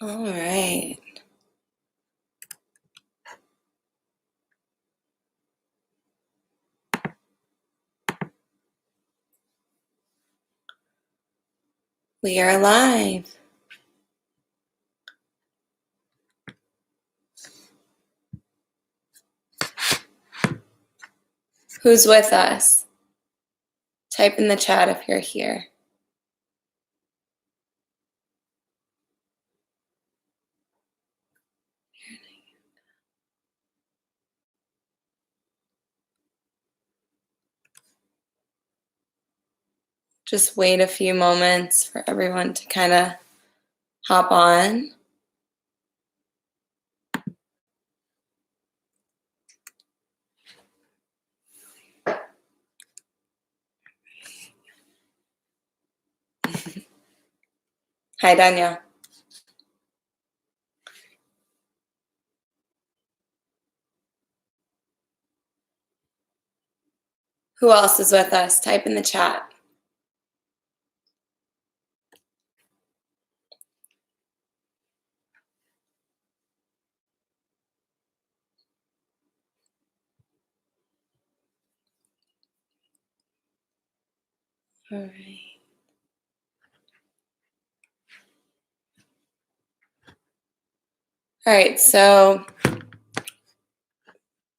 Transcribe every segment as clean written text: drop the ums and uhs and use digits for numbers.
All right. We are live. Who's with us? Type in the chat if you're here. Just wait a few moments for everyone to kind of hop on. Hi, Danielle. Who else is with us? Type in the chat. All right. All right, so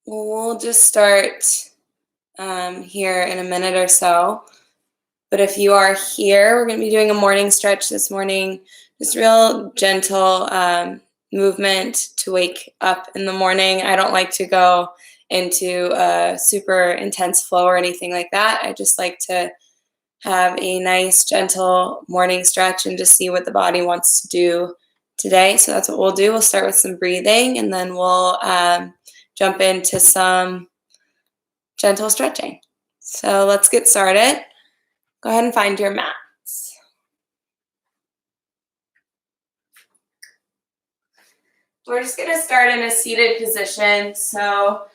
we'll just start here in a minute or so. But if you are here, we're going to be doing a morning stretch this morning. Just real gentle movement to wake up in the morning. I don't like to go into a super intense flow or anything like that. I just like to have a nice, gentle morning stretch and just see what the body wants to do today. So that's what we'll do. We'll start with some breathing, and then we'll jump into some gentle stretching. So let's get started. Go ahead and find your mats. We're just going to start in a seated position. So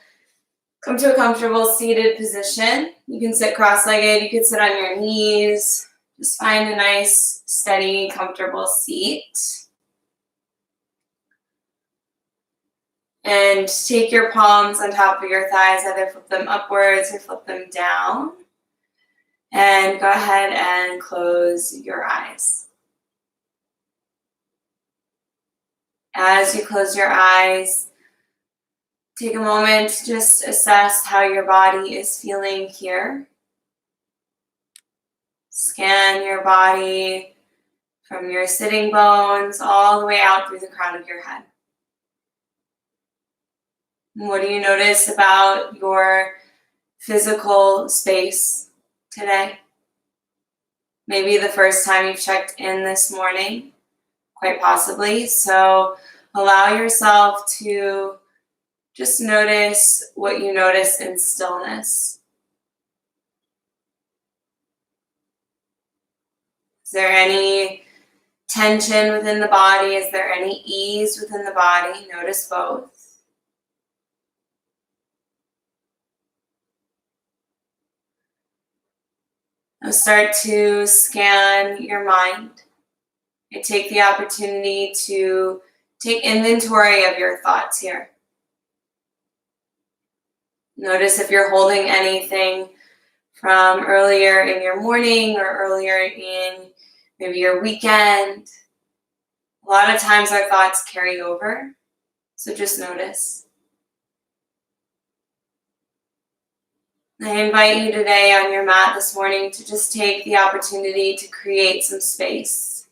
come to a comfortable seated position. You can sit cross-legged. You can sit on your knees. Just find a nice, steady, comfortable seat. And take your palms on top of your thighs, either flip them upwards or flip them down. And go ahead and close your eyes. As you close your eyes, take a moment to just assess how your body is feeling here. Scan your body from your sitting bones all the way out through the crown of your head. What do you notice about your physical space today? Maybe the first time you've checked in this morning, quite possibly. So allow yourself to just notice what you notice in stillness. Is there any tension within the body? Is there any ease within the body? Notice both. Now start to scan your mind. You take the opportunity to take inventory of your thoughts here. Notice if you're holding anything from earlier in your morning or earlier in maybe your weekend. A lot of times our thoughts carry over, so just notice. I invite you today on your mat this morning to just take the opportunity to create some space.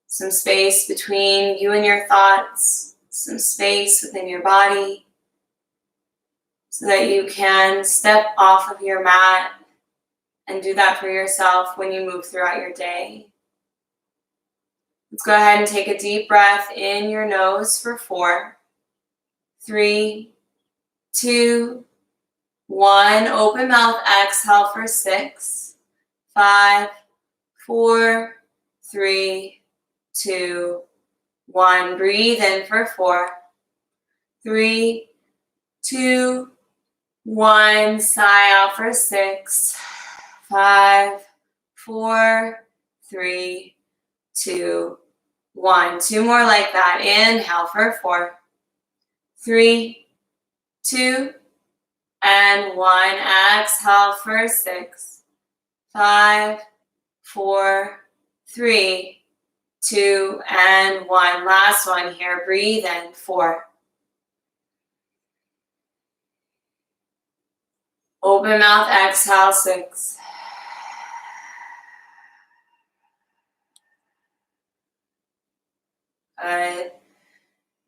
Some space between you and your thoughts, some space within your body, so that you can step off of your mat and do that for yourself when you move throughout your day. Let's go ahead and take a deep breath in your nose for 4, 3, 2, 1. Open mouth, exhale for 6, 5, 4, 3, 2, 1. Breathe in for 4, 3, 2, 1. Sigh out for 6, 5, 4, 3, 2, 1. 2 more like that. Inhale for 4, 3, 2, and 1. Exhale for 6, 5, 4, 3, 2, and 1. Last one here. Breathe in. 4. Open mouth. Exhale. 6. Good.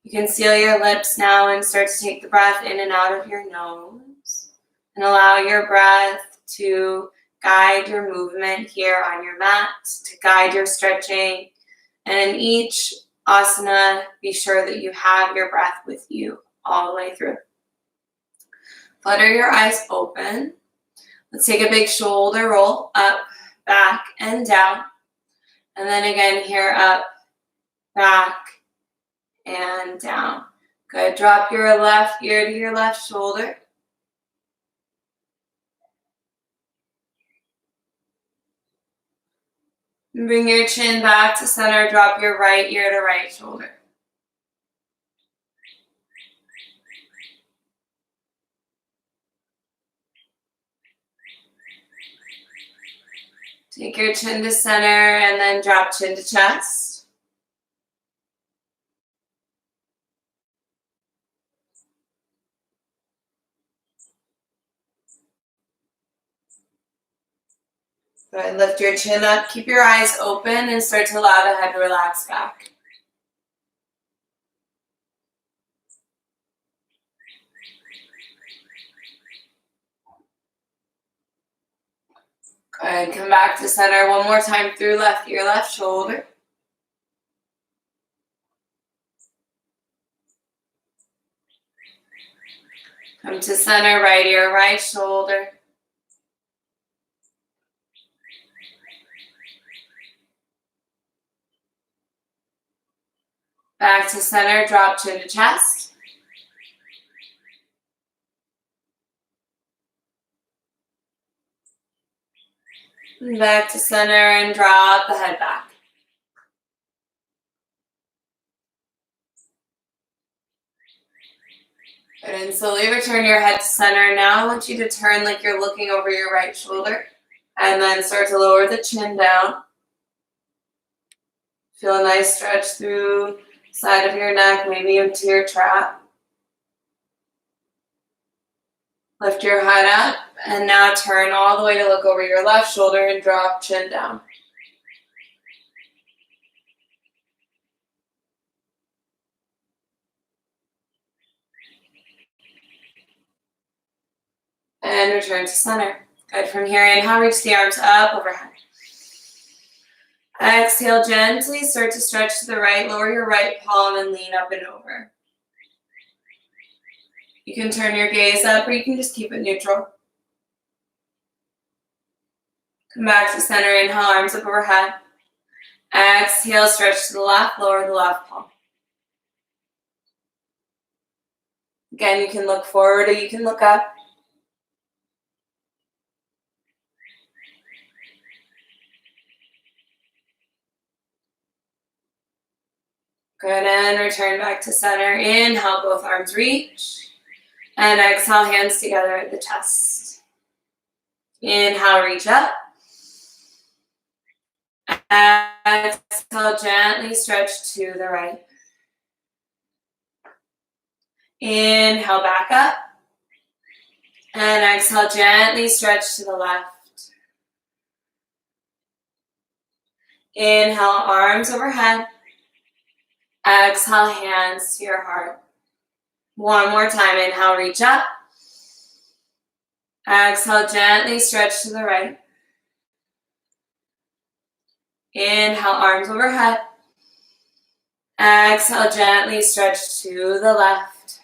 You can seal your lips now and start to take the breath in and out of your nose. And allow your breath to guide your movement here on your mat, to guide your stretching. And in each asana, be sure that you have your breath with you all the way through. Flutter your eyes open. Let's take a big shoulder roll up, back, and down. And then again here, up, back, and down. Good. Drop your left ear to your left shoulder. Bring your chin back to center. Drop your right ear to right shoulder. Take your chin to center and then drop chin to chest. Good. Lift your chin up. Keep your eyes open and start to allow the head to relax back. Good. Come back to center one more time through left ear, left shoulder. Come to center, right ear, right shoulder. Back to center, drop chin to chest. And back to center and drop the head back. Good, and slowly return your head to center. Now I want you to turn like you're looking over your right shoulder. And then start to lower the chin down. Feel a nice stretch through the side of your neck, maybe into your trap. Lift your head up, and now turn all the way to look over your left shoulder and drop chin down. And return to center. Good. From here, inhale, reach the arms up overhead. Exhale, gently start to stretch to the right. Lower your right palm and lean up and over. You can turn your gaze up or you can just keep it neutral. Come back to center. Inhale, arms up overhead. Exhale, stretch to the left. Lower the left palm. Again, you can look forward or you can look up. Good, and return back to center. Inhale, both arms reach. And exhale, hands together at the chest. Inhale, reach up. Exhale, gently stretch to the right. Inhale, back up. And exhale, gently stretch to the left. Inhale, arms overhead. Exhale, hands to your heart. One more time. Inhale, reach up. Exhale, gently stretch to the right. Inhale, arms overhead. Exhale, gently stretch to the left.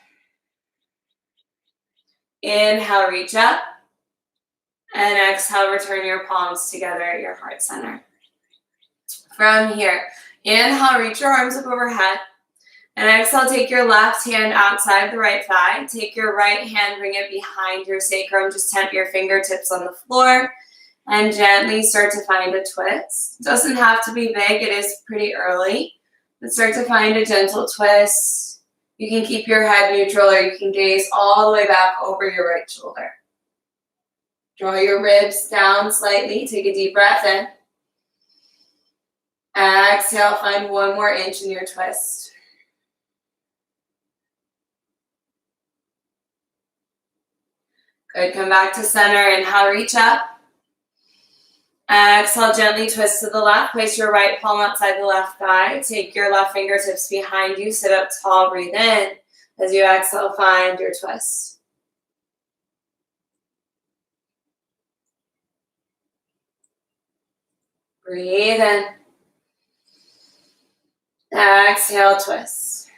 Inhale, reach up. And exhale, return your palms together at your heart center. From here, inhale, reach your arms up overhead. And exhale, take your left hand outside the right thigh. Take your right hand, bring it behind your sacrum. Just tap your fingertips on the floor. And gently start to find a twist. Doesn't have to be big. It is pretty early. But start to find a gentle twist. You can keep your head neutral or you can gaze all the way back over your right shoulder. Draw your ribs down slightly. Take a deep breath in. Exhale, find one more inch in your twist. Good, come back to center. Inhale, reach up. Exhale, gently twist to the left. Place your right palm outside the left thigh. Take your left fingertips behind you. Sit up tall. Breathe in. As you exhale, find your twist. Breathe in. Exhale, twist.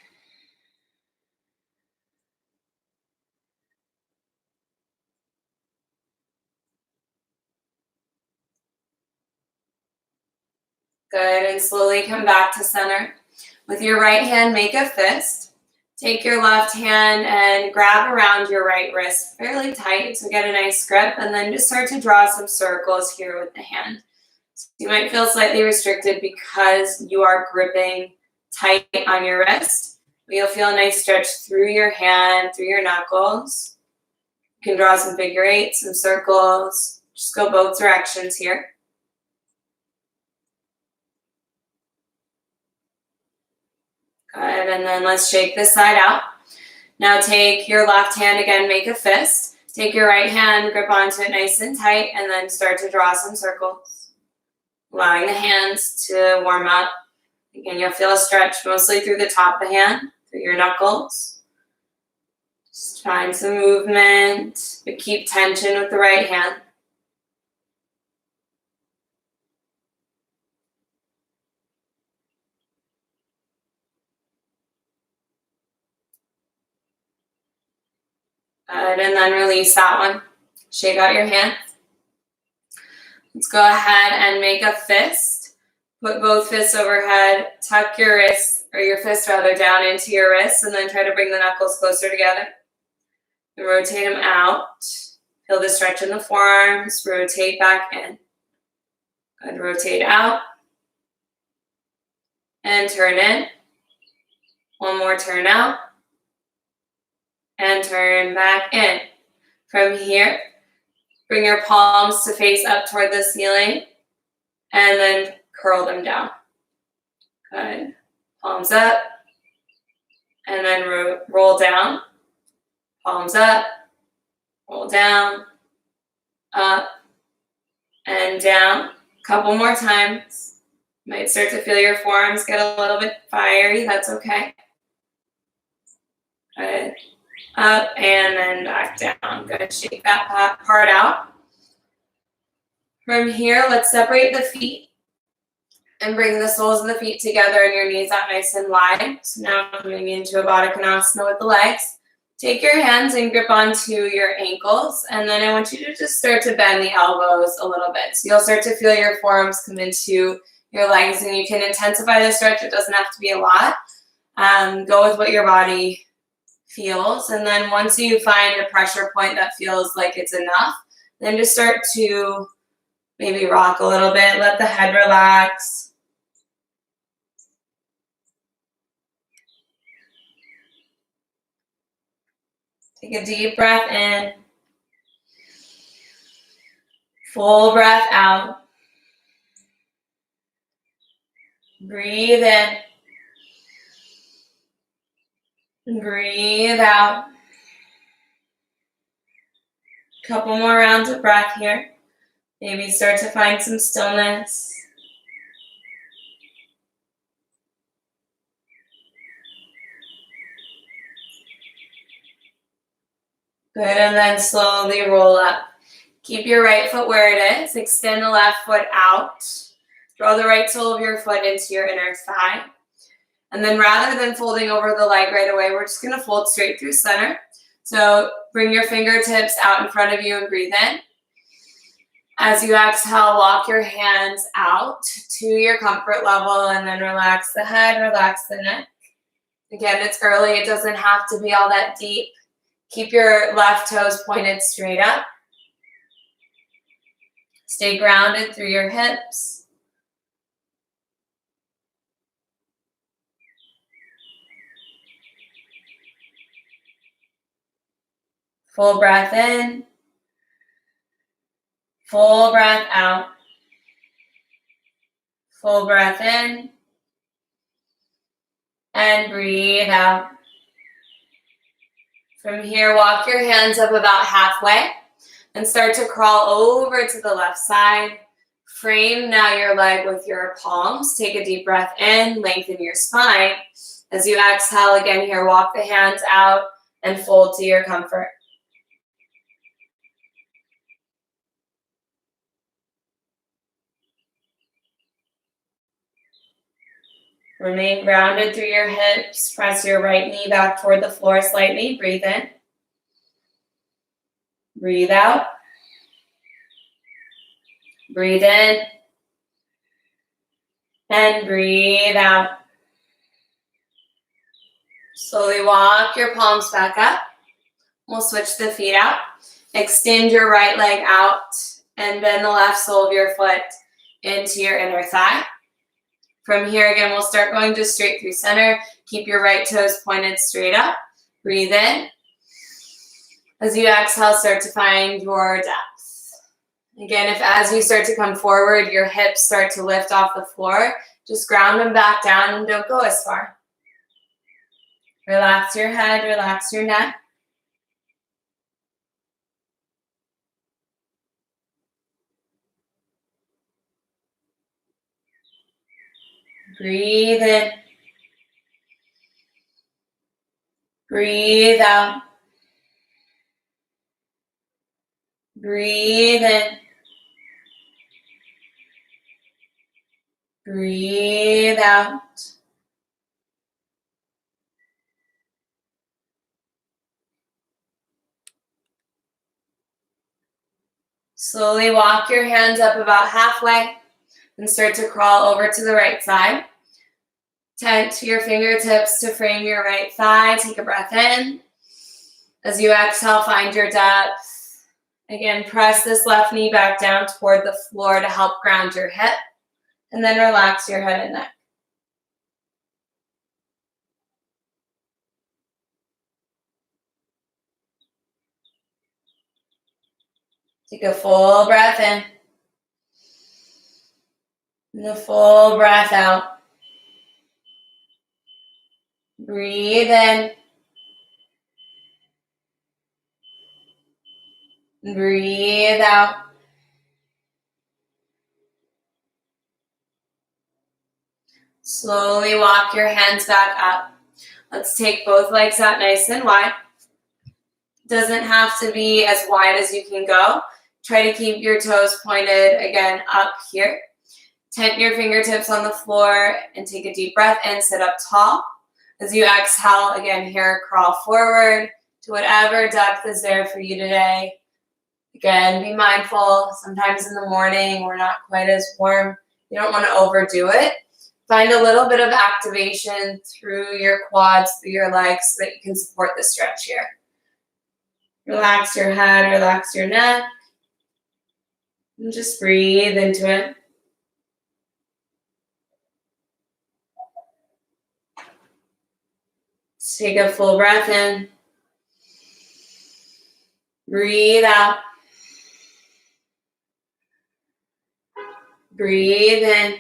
Good, and slowly come back to center. With your right hand, make a fist. Take your left hand and grab around your right wrist fairly tight, so get a nice grip, and then just start to draw some circles here with the hand. So you might feel slightly restricted because you are gripping tight on your wrist, but you'll feel a nice stretch through your hand, through your knuckles. You can draw some figure eights, some circles. Just go both directions here. Good, and then let's shake this side out. Now take your left hand again, make a fist. Take your right hand, grip onto it nice and tight, and then start to draw some circles. Allowing the hands to warm up. Again, you'll feel a stretch mostly through the top of the hand, through your knuckles. Just find some movement, but keep tension with the right hand. Good, and then release that one. Shake out your hands. Let's go ahead and make a fist. Put both fists overhead. Tuck your wrists, or your fist rather, down into your wrists, and then try to bring the knuckles closer together. And rotate them out. Feel the stretch in the forearms. Rotate back in. Good, rotate out. And turn in. One more turn out. And turn back in. From here, bring your palms to face up toward the ceiling, and then curl them down. Good. Palms up, and then roll down. Palms up, roll down, up, and down. Couple more times. You might start to feel your forearms get a little bit fiery. That's okay. Good. Up and then back down. Good. Shake that part out. From here, let's separate the feet and bring the soles of the feet together and your knees out nice and wide. So now coming into a Baddha Konasana with the legs. Take your hands and grip onto your ankles, and then I want you to just start to bend the elbows a little bit. So you'll start to feel your forearms come into your legs, and you can intensify the stretch. It doesn't have to be a lot. Go with what your body feels, and then once you find a pressure point that feels like it's enough, then just start to maybe rock a little bit, let the head relax. Take a deep breath in, full breath out. Breathe in. Breathe out. Couple more rounds of breath here. Maybe start to find some stillness. Good, and then slowly roll up. Keep your right foot where it is. Extend the left foot out. Draw the right sole of your foot into your inner thigh. And then rather than folding over the leg right away, we're just going to fold straight through center. So bring your fingertips out in front of you and breathe in. As you exhale, walk your hands out to your comfort level and then relax the head, relax the neck. Again, it's early. It doesn't have to be all that deep. Keep your left toes pointed straight up. Stay grounded through your hips. Full breath in. Full breath out. Full breath in. And breathe out. From here, walk your hands up about halfway and start to crawl over to the left side. Frame now your leg with your palms. Take a deep breath in, lengthen your spine. As you exhale again here, walk the hands out and fold to your comfort. Remain grounded through your hips. Press your right knee back toward the floor slightly. Breathe in. Breathe out. Breathe in. And breathe out. Slowly walk your palms back up. We'll switch the feet out. Extend your right leg out and bend the left sole of your foot into your inner thigh. From here again, we'll start going just straight through center. Keep your right toes pointed straight up. Breathe in. As you exhale, start to find your depth. Again, if as you start to come forward, your hips start to lift off the floor, just ground them back down and don't go as far. Relax your head, relax your neck. Breathe in. Breathe out. Breathe in. Breathe out. Slowly walk your hands up about halfway and start to crawl over to the right side. Tent your fingertips to frame your right thigh. Take a breath in. As you exhale, find your depth. Again, press this left knee back down toward the floor to help ground your hip. And then relax your head and neck. Take a full breath in. And a full breath out. Breathe in. Breathe out. Slowly walk your hands back up. Let's take both legs out nice and wide. Doesn't have to be as wide as you can go. Try to keep your toes pointed again up here. Tent your fingertips on the floor and take a deep breath in. Sit up tall. As you exhale, again here, crawl forward to whatever depth is there for you today. Again, be mindful. Sometimes in the morning we're not quite as warm. You don't want to overdo it. Find a little bit of activation through your quads, through your legs, so that you can support the stretch here. Relax your head, relax your neck, and just breathe into it. Take a full breath in. Breathe out. Breathe in.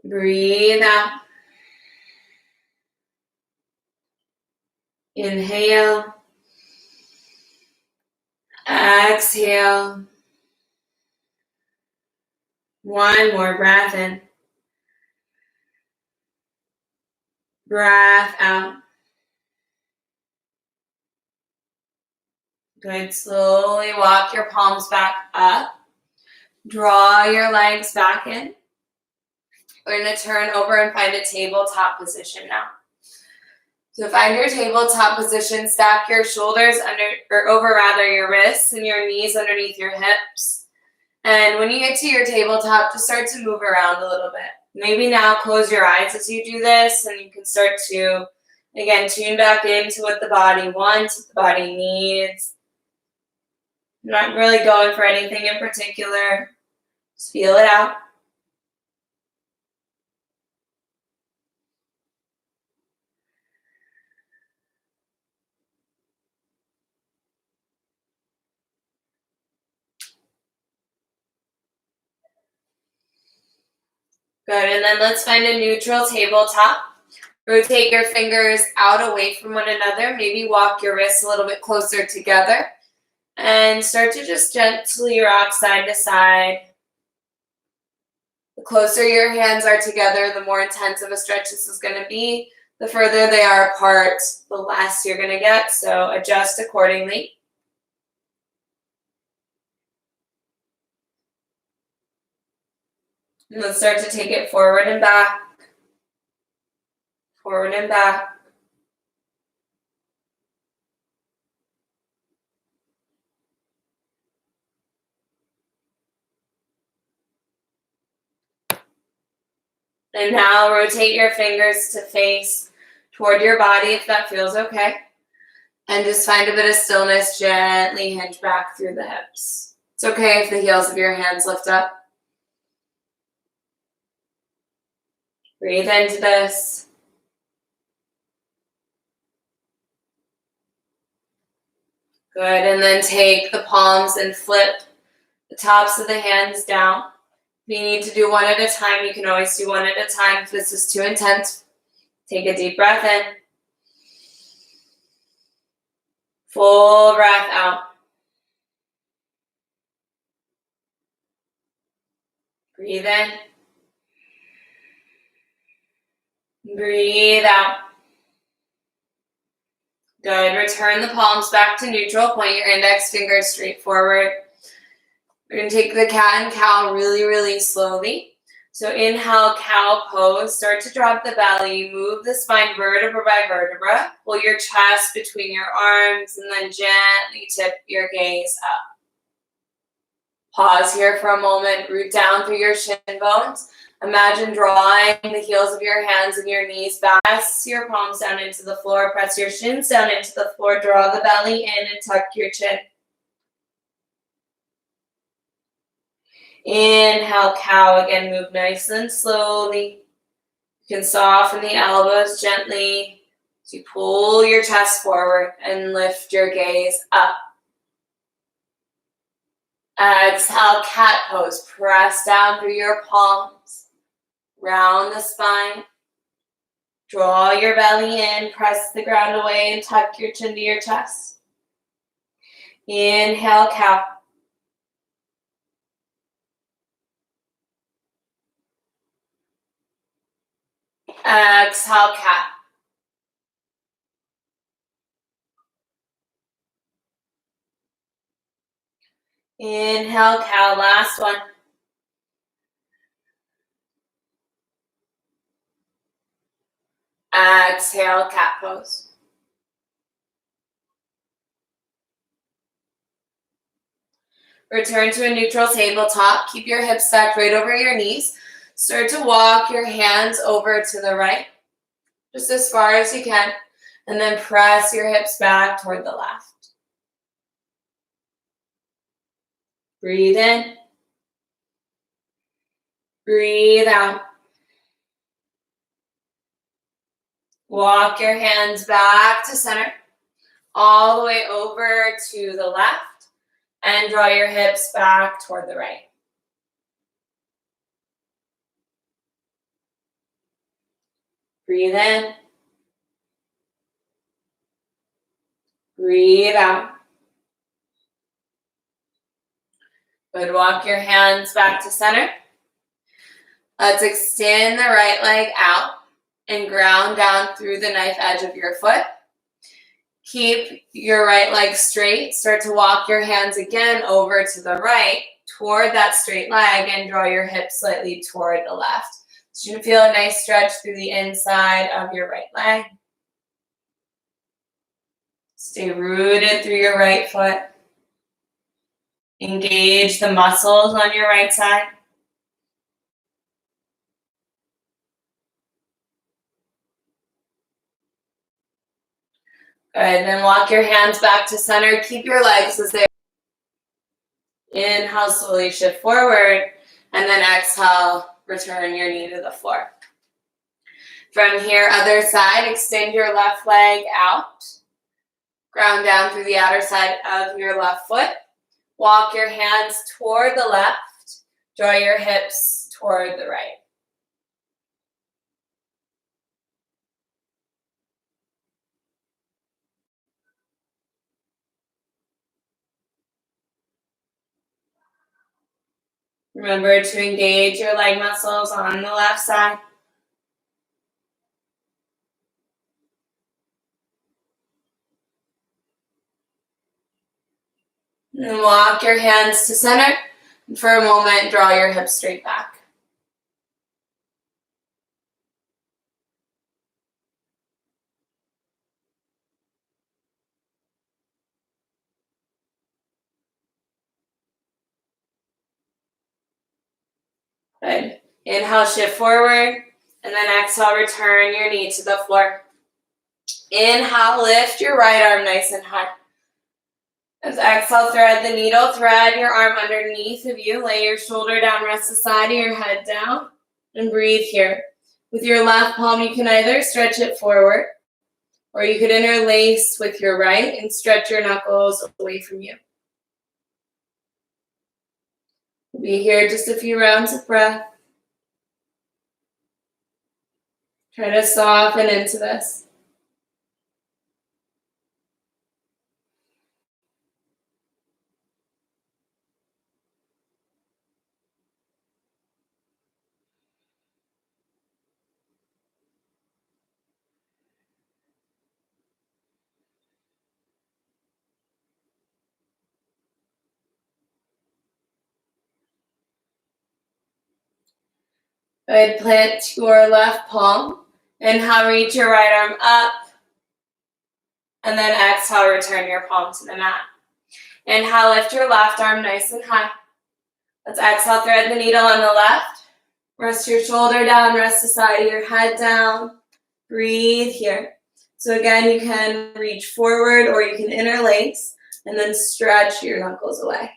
Breathe out. Inhale. Exhale. One more breath in. Breath out. Good. Slowly walk your palms back up. Draw your legs back in. We're going to turn over and find a tabletop position now. So find your tabletop position. Stack your shoulders over your wrists and your knees underneath your hips. And when you get to your tabletop, just start to move around a little bit. Maybe now close your eyes as you do this, and you can start to, again, tune back into what the body wants, what the body needs. I'm not really going for anything in particular. Just feel it out. Good, and then let's find a neutral tabletop. Rotate your fingers out away from one another. Maybe walk your wrists a little bit closer together. And start to just gently rock side to side. The closer your hands are together, the more intense of a stretch this is going to be. The further they are apart, the less you're going to get. So adjust accordingly. And let's start to take it forward and back. Forward and back. And now rotate your fingers to face toward your body if that feels okay. And just find a bit of stillness, gently hinge back through the hips. It's okay if the heels of your hands lift up. Breathe into this. Good, and then take the palms and flip the tops of the hands down. If you need to do one at a time, you can always do one at a time. If this is too intense, take a deep breath in. Full breath out. Breathe in. Breathe out. Good. Return the palms back to neutral. Point your index fingers straight forward. We're going to take the cat and cow really, really slowly. So inhale, cow pose. Start to drop the belly. Move the spine vertebra by vertebra. Pull your chest between your arms and then gently tip your gaze up. Pause here for a moment. Root down through your shin bones. Imagine drawing the heels of your hands and your knees back. Press your palms down into the floor. Press your shins down into the floor. Draw the belly in and tuck your chin. Inhale, cow. Again, move nice and slowly. You can soften the elbows gently as you pull your chest forward and lift your gaze up. Exhale, cat pose. Press down through your palms. Round the spine. Draw your belly in. Press the ground away and tuck your chin to your chest. Inhale, cow. Exhale, cat. Inhale, cow. Last one. Exhale, cat pose. Return to a neutral tabletop. Keep your hips stacked right over your knees. Start to walk your hands over to the right, just as far as you can, and then press your hips back toward the left. Breathe in. Breathe out. Walk your hands back to center, all the way over to the left, and draw your hips back toward the right. Breathe in. Breathe out. Good. Walk your hands back to center. Let's extend the right leg out and ground down through the knife edge of your foot. Keep your right leg straight. Start to walk your hands again over to the right toward that straight leg and draw your hips slightly toward the left. So you can feel a nice stretch through the inside of your right leg. Stay rooted through your right foot. Engage the muscles on your right side. Good, then walk your hands back to center. Keep your legs as they are. Inhale, slowly shift forward, and then exhale, return your knee to the floor. From here, other side, extend your left leg out. Ground down through the outer side of your left foot. Walk your hands toward the left. Draw your hips toward the right. Remember to engage your leg muscles on the left side. And walk your hands to center. And for a moment, draw your hips straight back. Good. Inhale, shift forward. And then exhale, return your knee to the floor. Inhale, lift your right arm nice and high. As exhale, thread the needle, thread your arm underneath of you. Lay your shoulder down, rest the side of your head down. And breathe here. With your left palm, you can either stretch it forward, or you could interlace with your right and stretch your knuckles away from you. We'll be here just a few rounds of breath. Try to soften into this. Good. Plant your left palm. Inhale, reach your right arm up. And then exhale, return your palm to the mat. Inhale, lift your left arm nice and high. Let's exhale, thread the needle on the left. Rest your shoulder down, rest the side of your head down. Breathe here. So again, you can reach forward or you can interlace and then stretch your knuckles away.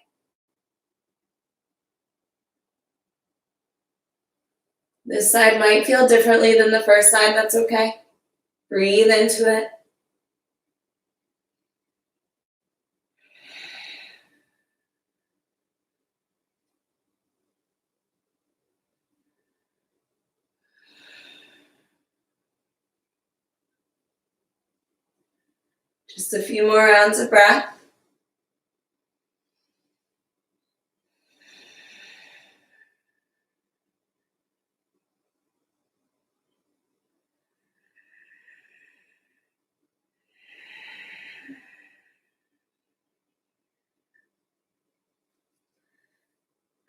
This side might feel differently than the first side, that's okay. Breathe into it. Just a few more rounds of breath.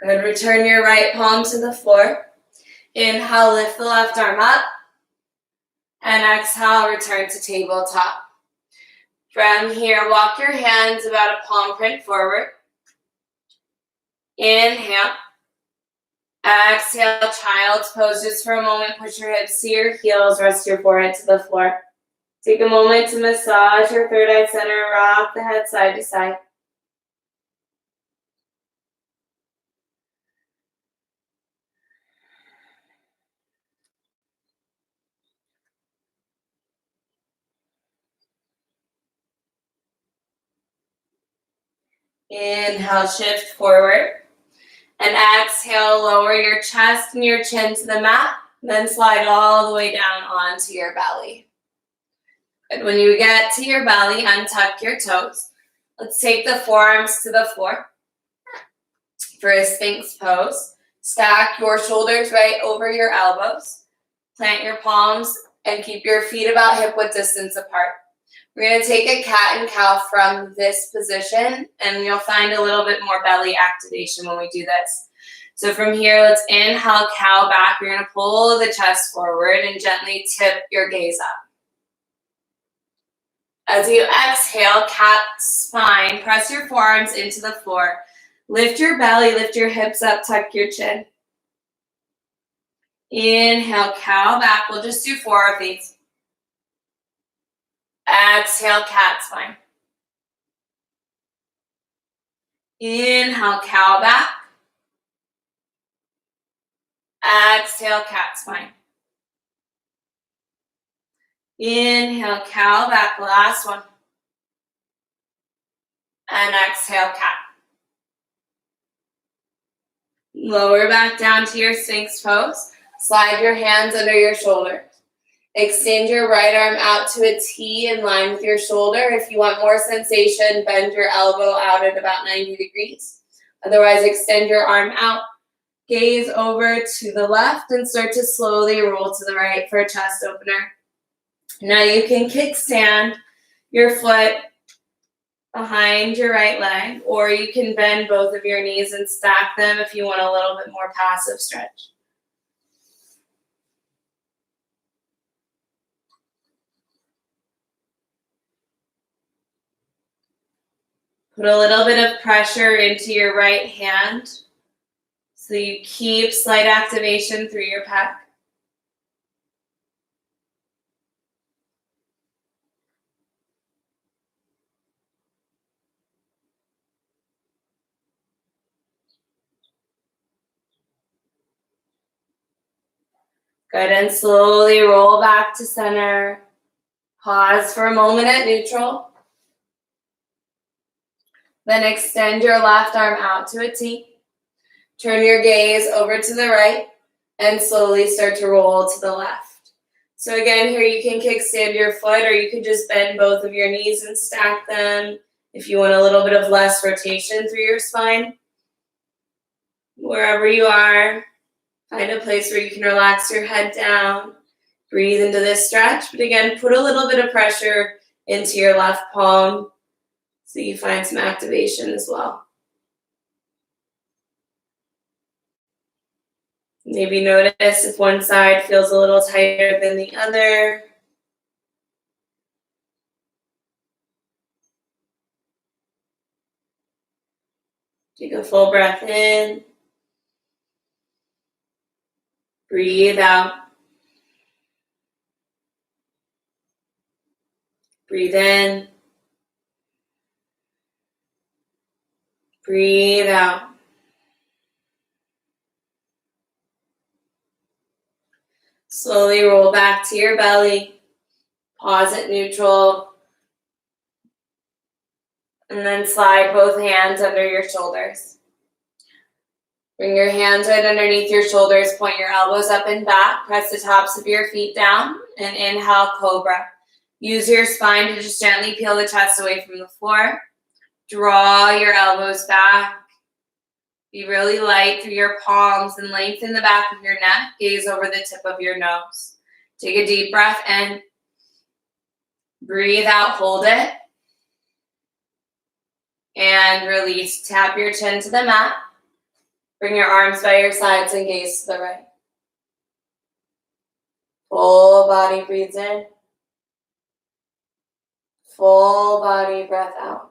Good. Return your right palm to the floor. Inhale, lift the left arm up. And exhale, return to tabletop. From here, walk your hands about a palm print forward. Inhale. Exhale, child's pose just for a moment. Push your hips to your heels. Rest your forehead to the floor. Take a moment to massage your third eye center. Rock the head side to side. Inhale, shift forward. And exhale, lower your chest and your chin to the mat. Then slide all the way down onto your belly. And when you get to your belly, untuck your toes. Let's take the forearms to the floor for a sphinx pose. Stack your shoulders right over your elbows. Plant your palms and keep your feet about hip width distance apart. We're going to take a cat and cow from this position, and you'll find a little bit more belly activation when we do this. So from here, let's inhale, cow back. We're going to pull the chest forward and gently tip your gaze up. As you exhale, cat spine, press your forearms into the floor. Lift your belly, lift your hips up, tuck your chin. Inhale, cow back. We'll just do 4 of these. Exhale, cat spine. Inhale, cow back. Exhale, cat spine. Inhale, cow back. Last one. And exhale, cat. Lower back down to your sphinx pose. Slide your hands under your shoulders. Extend your right arm out to a T in line with your shoulder. If you want more sensation, bend your elbow out at about 90 degrees. Otherwise, extend your arm out. gaze over to the left, and start to slowly roll to the right for a chest opener. Now you can kickstand your foot behind your right leg, or you can bend both of your knees and stack them if you want a little bit more passive stretch. Put a little bit of pressure into your right hand so you keep slight activation through your pec. Good, and slowly roll back to center. Pause for a moment at neutral. Then extend your left arm out to a T. Turn your gaze over to the right and slowly start to roll to the left. So again, here you can kickstand your foot, or you could just bend both of your knees and stack them if you want a little bit of less rotation through your spine. Wherever you are, find a place where you can relax your head down. Breathe into this stretch, but again, put a little bit of pressure into your left palm so you find some activation as well. Maybe notice if one side feels a little tighter than the other. Take a full breath in. Breathe out. Breathe in. Breathe out. Slowly roll back to your belly. Pause at neutral. And then slide both hands under your shoulders. Bring your hands right underneath your shoulders. Point your elbows up and back. Press the tops of your feet down. And inhale, Cobra. Use your spine to just gently peel the chest away from the floor. Draw your elbows back. Be really light through your palms and lengthen the back of your neck. Gaze over the tip of your nose. Take a deep breath in. Breathe out, hold it. And release. Tap your chin to the mat. Bring your arms by your sides and gaze to the right. Full body breathes in. Full body breath out.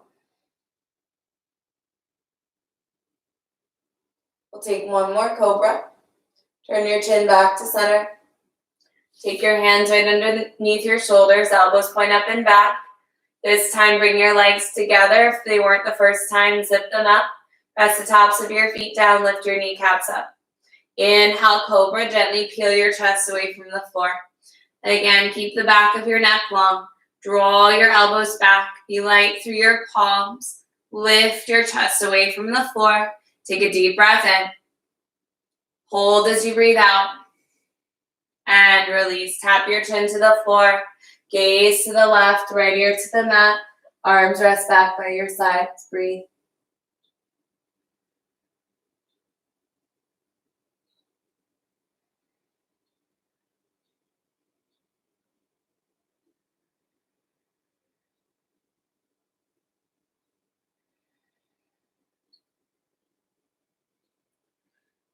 We'll take one more Cobra. Turn your chin back to center. Take your hands right underneath your shoulders. Elbows point up and back. This time, bring your legs together. If they weren't the first time, zip them up. Press the tops of your feet down. Lift your kneecaps up. Inhale, Cobra. Gently peel your chest away from the floor. Again, keep the back of your neck long. Draw your elbows back. Be light through your palms. Lift your chest away from the floor. Take a deep breath in. Hold as you breathe out. And release. Tap your chin to the floor. Gaze to the left, right ear to the mat. Arms rest back by your sides. Breathe.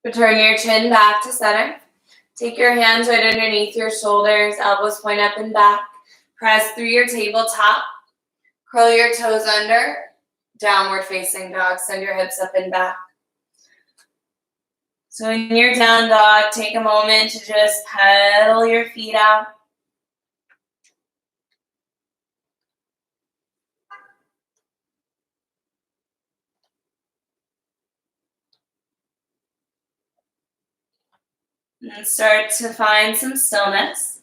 Return your chin back to center. Take your hands right underneath your shoulders. Elbows point up and back. Press through your tabletop. Curl your toes under. Downward facing dog. Send your hips up and back. So in your down dog, take a moment to just pedal your feet out. And start to find some stillness.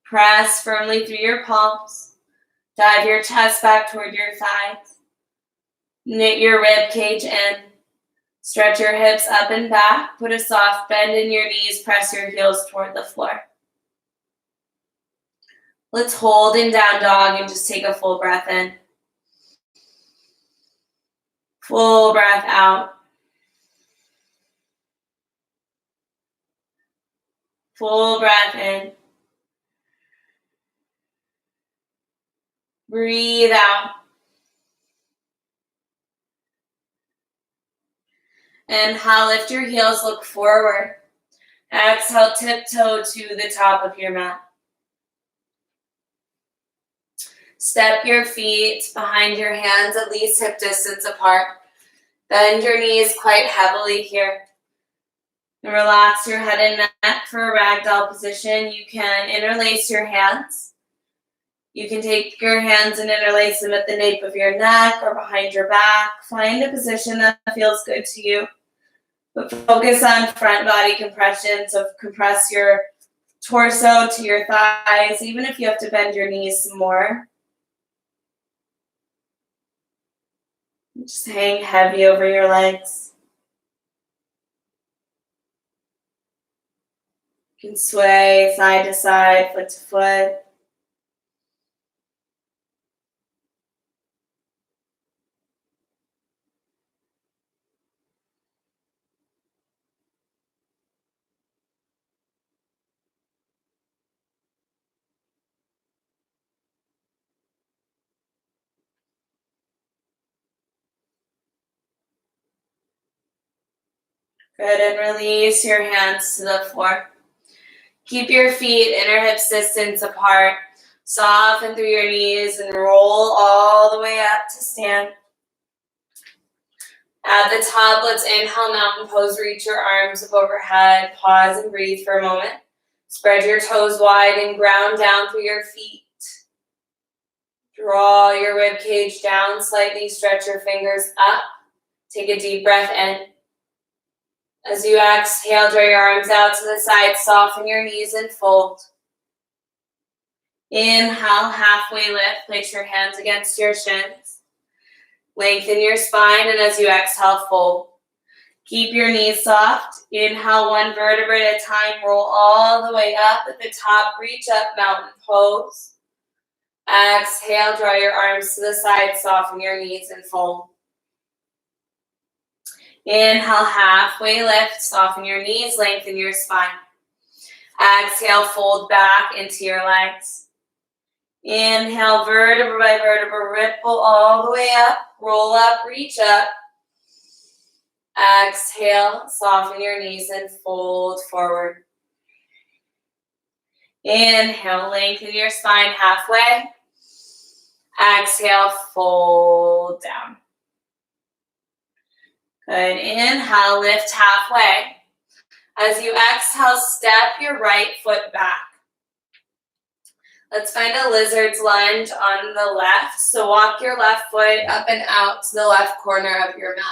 Press firmly through your palms. Dive your chest back toward your thighs. Knit your rib cage in. Stretch your hips up and back. Put a soft bend in your knees. Press your heels toward the floor. Let's hold in down dog and just take a full breath in. Full breath out. Full breath in. Breathe out. Inhale, lift your heels, look forward. Exhale, tiptoe to the top of your mat. Step your feet behind your hands, at least hip distance apart. Bend your knees quite heavily here. And relax your head and neck for a ragdoll position. You can interlace your hands. You can take your hands and interlace them at the nape of your neck or behind your back. Find a position that feels good to you. But focus on front body compression. So compress your torso to your thighs, even if you have to bend your knees some more. Just hang heavy over your legs. You can sway side to side, foot to foot. Good, and release your hands to the floor. Keep your feet inner hips distance apart. Soften through your knees and roll all the way up to stand. At the top, let's inhale, mountain pose. Reach your arms up overhead. Pause and breathe for a moment. Spread your toes wide and ground down through your feet. Draw your rib cage down slightly. Stretch your fingers up. Take a deep breath in. As you exhale, draw your arms out to the side. Soften your knees and fold. Inhale, halfway lift. Place your hands against your shins. Lengthen your spine, and as you exhale, fold. Keep your knees soft. Inhale, one vertebrae at a time. Roll all the way up. At the top, reach up, mountain pose. Exhale, draw your arms to the side. Soften your knees and fold. Inhale, halfway lift. Soften your knees, lengthen your spine. Exhale, fold back into your legs. Inhale, vertebra by vertebra, ripple all the way up. Roll up, reach up. Exhale, soften your knees and fold forward. Inhale, lengthen your spine halfway. Exhale, fold down. Good. Inhale, lift halfway. As you exhale, step your right foot back. Let's find a lizard's lunge on the left. So walk your left foot up and out to the left corner of your mat.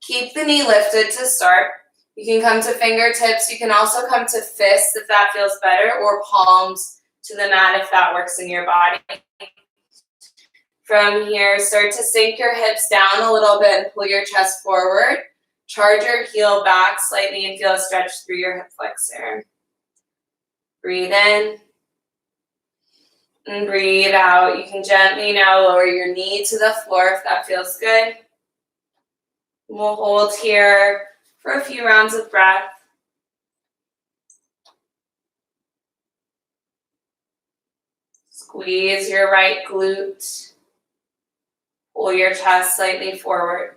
Keep the knee lifted to start. You can come to fingertips. You can also come to fists if that feels better, or palms to the mat if that works in your body. From here, start to sink your hips down a little bit and pull your chest forward. Charge your heel back slightly and feel a stretch through your hip flexor. Breathe in. And breathe out. You can gently now lower your knee to the floor if that feels good. We'll hold here for a few rounds of breath. Squeeze your right glute. Pull your chest slightly forward.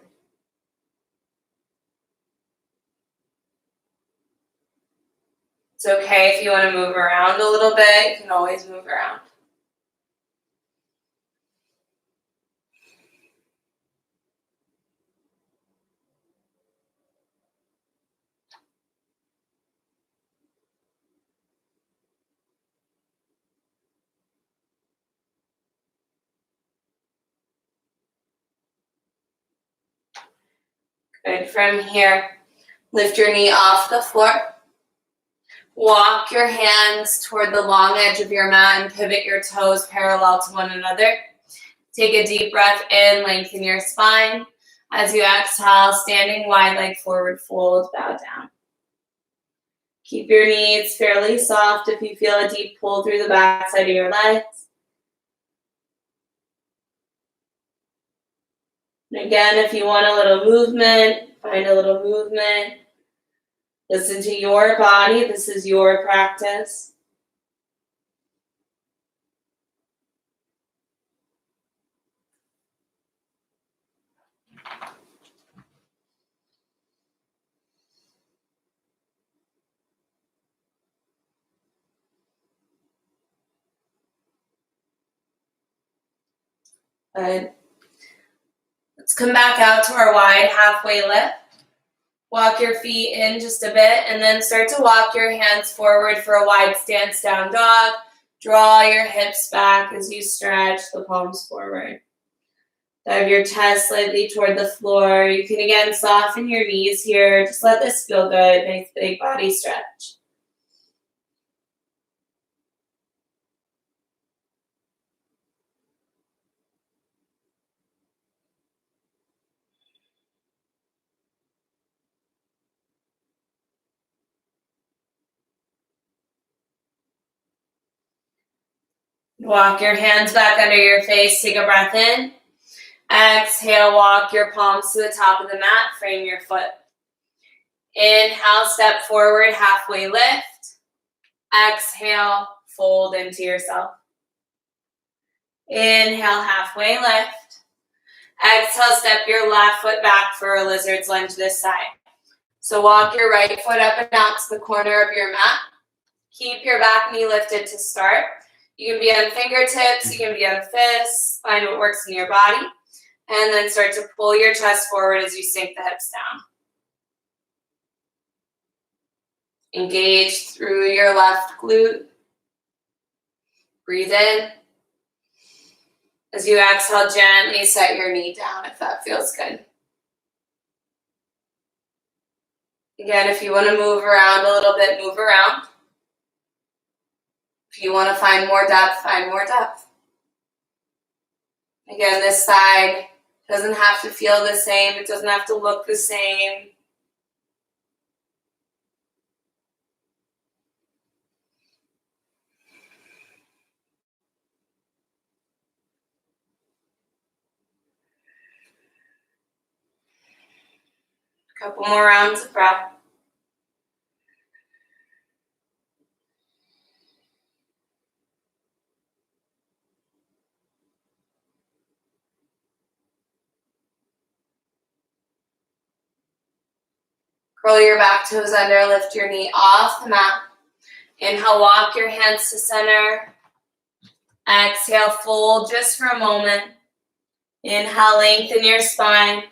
It's okay if you want to move around a little bit. You can always move around. Good. From here, lift your knee off the floor. Walk your hands toward the long edge of your mat and pivot your toes parallel to one another. Take a deep breath in, lengthen your spine. As you exhale, standing wide leg forward fold, bow down. Keep your knees fairly soft if you feel a deep pull through the back side of your legs. And again, if you want a little movement, find a little movement. Listen to your body. This is your practice. Good. Let's come back out to our wide halfway lift. Walk your feet in just a bit and then start to walk your hands forward for a wide stance down dog. Draw your hips back as you stretch the palms forward. Dive your chest slightly toward the floor. You can again soften your knees here. Just let this feel good. Nice big body stretch. Walk your hands back under your face. Take a breath in. Exhale, walk your palms to the top of the mat. Frame your foot. Inhale, step forward, halfway lift. Exhale, fold into yourself. Inhale, halfway lift. Exhale, step your left foot back for a lizard's lunge this side. So walk your right foot up and out to the corner of your mat. Keep your back knee lifted to start. You can be on fingertips, you can be on fists, find what works in your body. And then start to pull your chest forward as you sink the hips down. Engage through your left glute. Breathe in. As you exhale, gently set your knee down if that feels good. Again, if you want to move around a little bit, move around. If you want to find more depth, find more depth. Again, this side doesn't have to feel the same. It doesn't have to look the same. A couple more rounds of breath. Curl your back toes under, lift your knee off the mat. Inhale, walk your hands to center. Exhale, fold just for a moment. Inhale, lengthen your spine.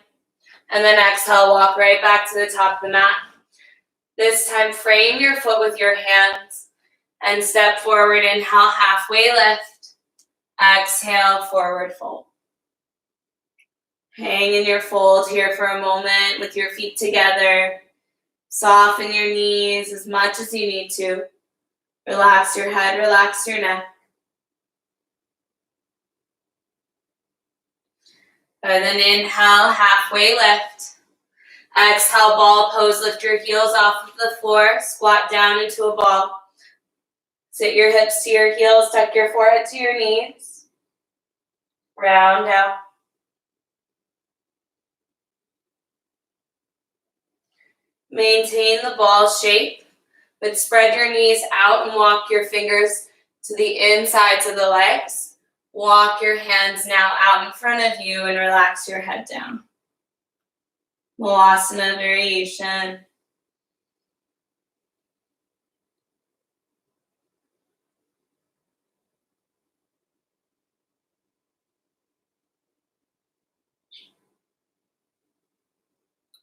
And then exhale, walk right back to the top of the mat. This time, frame your foot with your hands and step forward. Inhale, halfway lift. Exhale, forward fold. Hang in your fold here for a moment with your feet together. Soften your knees as much as you need to. Relax your head, relax your neck. And then inhale, halfway lift. Exhale, ball pose. Lift your heels off of the floor. Squat down into a ball. Sit your hips to your heels. Tuck your forehead to your knees. Round out. Maintain the ball shape, but spread your knees out and walk your fingers to the insides of the legs. Walk your hands now out in front of you and relax your head down. Malasana variation.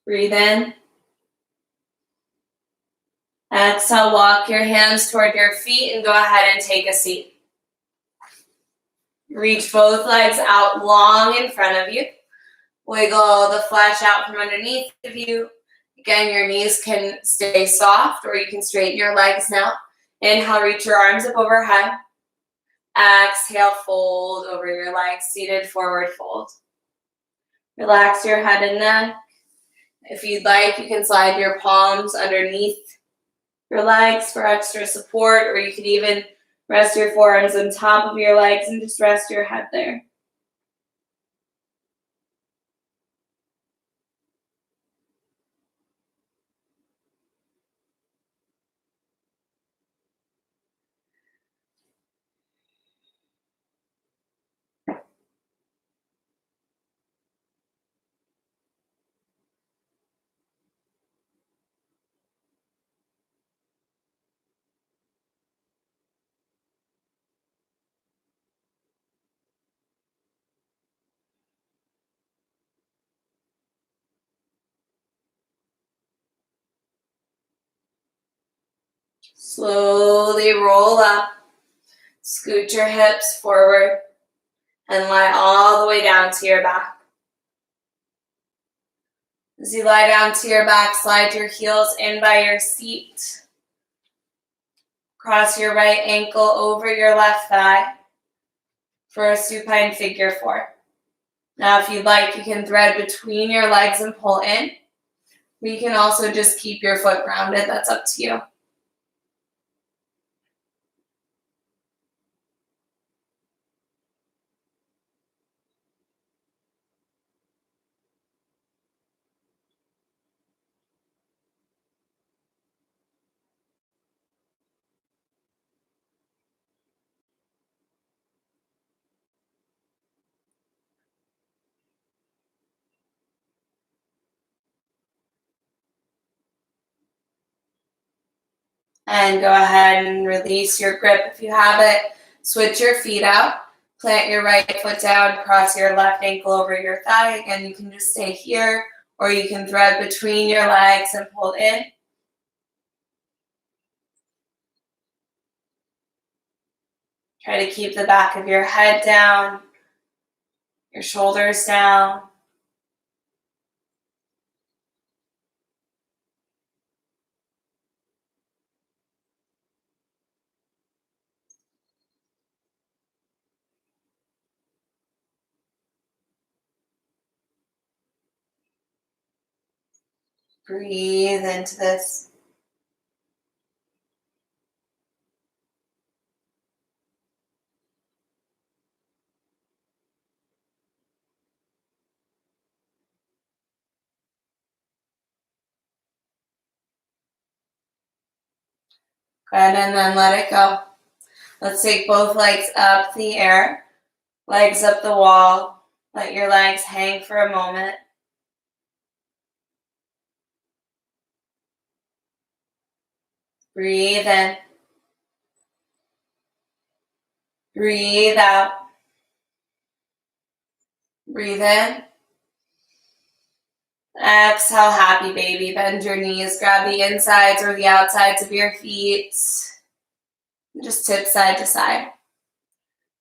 Breathe in. Exhale, walk your hands toward your feet and go ahead and take a seat. Reach both legs out long in front of you. Wiggle the flesh out from underneath of you. Again, your knees can stay soft or you can straighten your legs now. Inhale, reach your arms up overhead. Exhale, fold over your legs, seated forward fold. Relax your head and neck. If you'd like, you can slide your palms underneath your legs for extra support, or you could even rest your forearms on top of your legs and just rest your head there. Slowly roll up. Scoot your hips forward and lie all the way down to your back. As you lie down to your back, slide your heels in by your seat. Cross your right ankle over your left thigh for a supine figure 4. Now, if you'd like, you can thread between your legs and pull in. Or you can also just keep your foot grounded. That's up to you. And go ahead and release your grip if you have it. Switch your feet out. Plant your right foot down. Cross your left ankle over your thigh. Again, you can just stay here, or you can thread between your legs and pull in. Try to keep the back of your head down, your shoulders down. Breathe into this. Go ahead and then let it go. Let's take both legs up the air, legs up the wall. Let your legs hang for a moment. Breathe in. Breathe out. Breathe in. Exhale, happy baby. Bend your knees. Grab the insides or the outsides of your feet. Just tip side to side.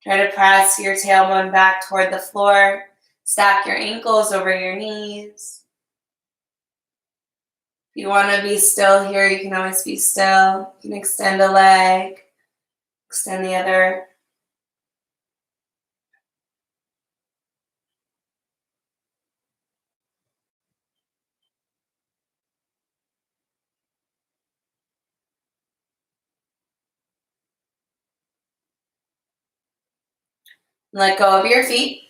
Try to press your tailbone back toward the floor. Stack your ankles over your knees. If you want to be still here, you can always be still. You can extend a leg, extend the other. Let go of your feet.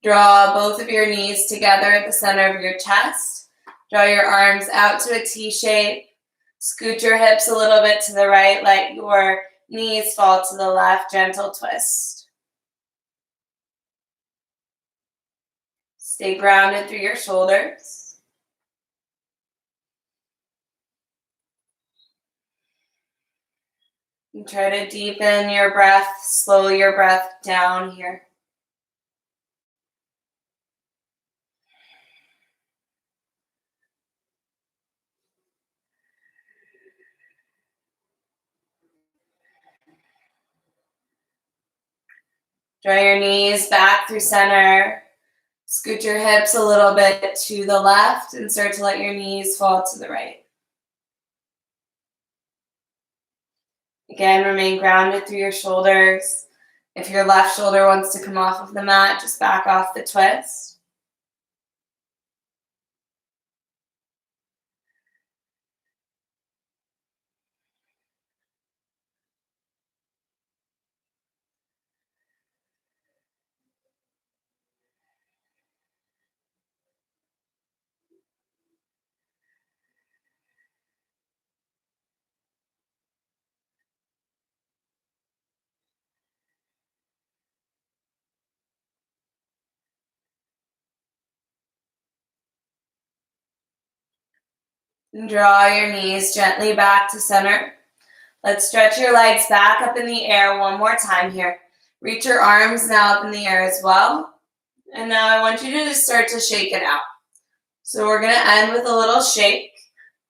Draw both of your knees together at the center of your chest. Draw your arms out to a T shape. Scoot your hips a little bit to the right. Let your knees fall to the left. Gentle twist. Stay grounded through your shoulders. And try to deepen your breath. Slow your breath down here. Draw your knees back through center. Scoot your hips a little bit to the left and start to let your knees fall to the right. Again, remain grounded through your shoulders. If your left shoulder wants to come off of the mat, just back off the twist. And draw your knees gently back to center. Let's stretch your legs back up in the air one more time here. Reach your arms now up in the air as well. And now I want you to just start to shake it out. So we're going to end with a little shake.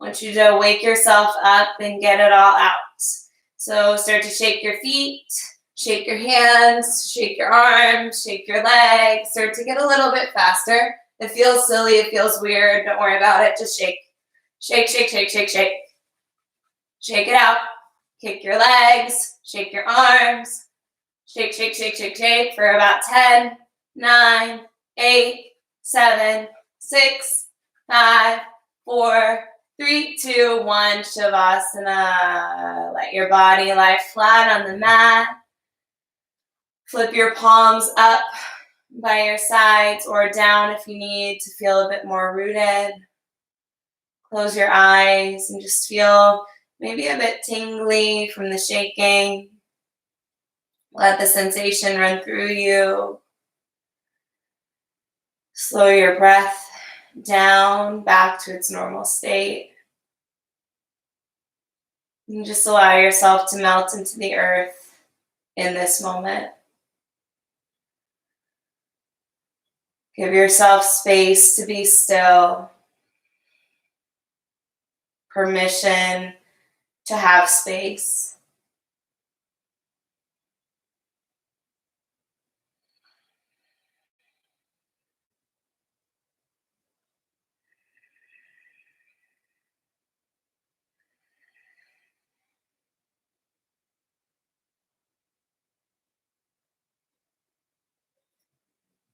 I want you to wake yourself up and get it all out. So start to shake your feet, shake your hands, shake your arms, shake your legs. Start to get a little bit faster. It feels silly, it feels weird. Don't worry about it. Just shake. Shake, shake, shake, shake, shake. Shake it out. Kick your legs, shake your arms. Shake, shake, shake, shake, shake for about 10, 9, 8, 7, 6, 5, 4, 3, 2, 1, shavasana. Let your body lie flat on the mat. Flip your palms up by your sides or down if you need to feel a bit more rooted. Close your eyes and just feel maybe a bit tingly from the shaking. Let the sensation run through you. Slow your breath down back to its normal state. And just allow yourself to melt into the earth in this moment. Give yourself space to be still. Permission to have space.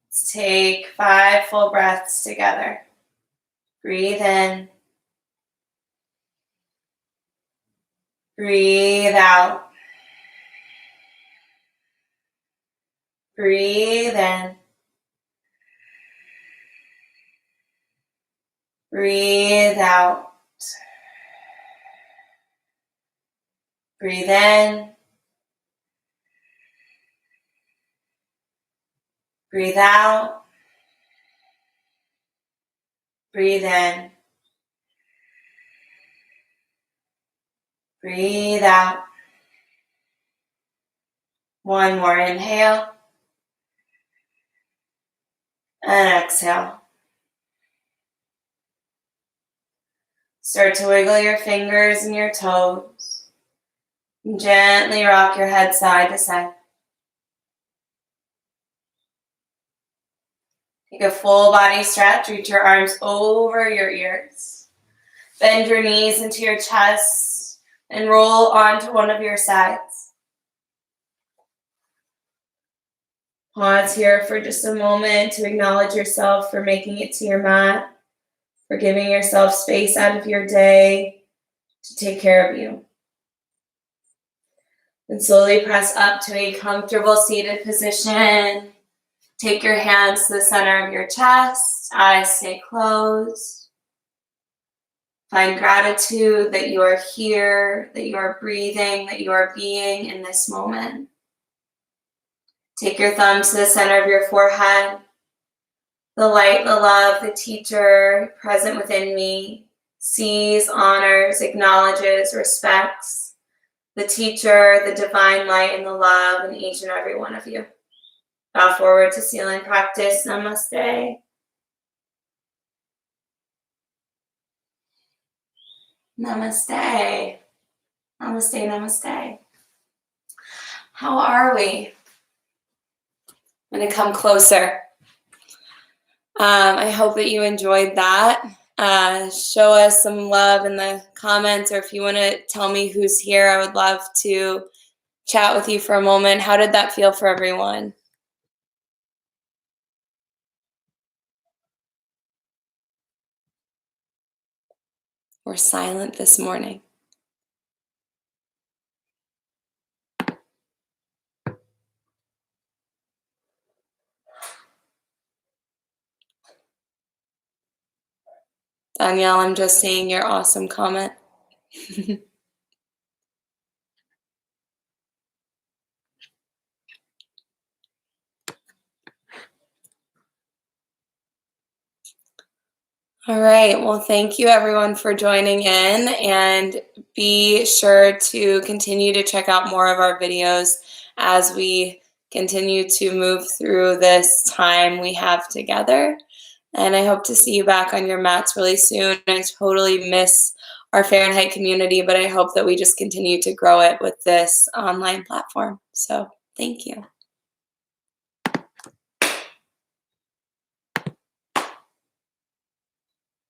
Let's take 5 full breaths together. Breathe in. Breathe out. Breathe in. Breathe out. Breathe in. Breathe out. Breathe in. Breathe out. One more inhale. And exhale. Start to wiggle your fingers and your toes. And gently rock your head side to side. Take a full body stretch. Reach your arms over your ears. Bend your knees into your chest and roll onto one of your sides. Pause here for just a moment to acknowledge yourself for making it to your mat, for giving yourself space out of your day to take care of you. Then slowly press up to a comfortable seated position. Take your hands to the center of your chest, eyes stay closed. Find gratitude that you are here, that you are breathing, that you are being in this moment. Take your thumbs to the center of your forehead. The light, the love, the teacher present within me sees, honors, acknowledges, respects the teacher, the divine light, and the love in each and every one of you. Bow forward to ceiling practice. Namaste. Namaste. Namaste, namaste. How are we? I'm going to come closer. I hope that you enjoyed that. Show us some love in the comments, or if you want to tell me who's here, I would love to chat with you for a moment. How did that feel for everyone? We're silent this morning. Danielle, I'm just seeing your awesome comment. All right. Well, thank you everyone for joining in, and be sure to continue to check out more of our videos as we continue to move through this time we have together. And I hope to see you back on your mats really soon. I totally miss our Fahrenheit community, but I hope that we just continue to grow it with this online platform. So thank you.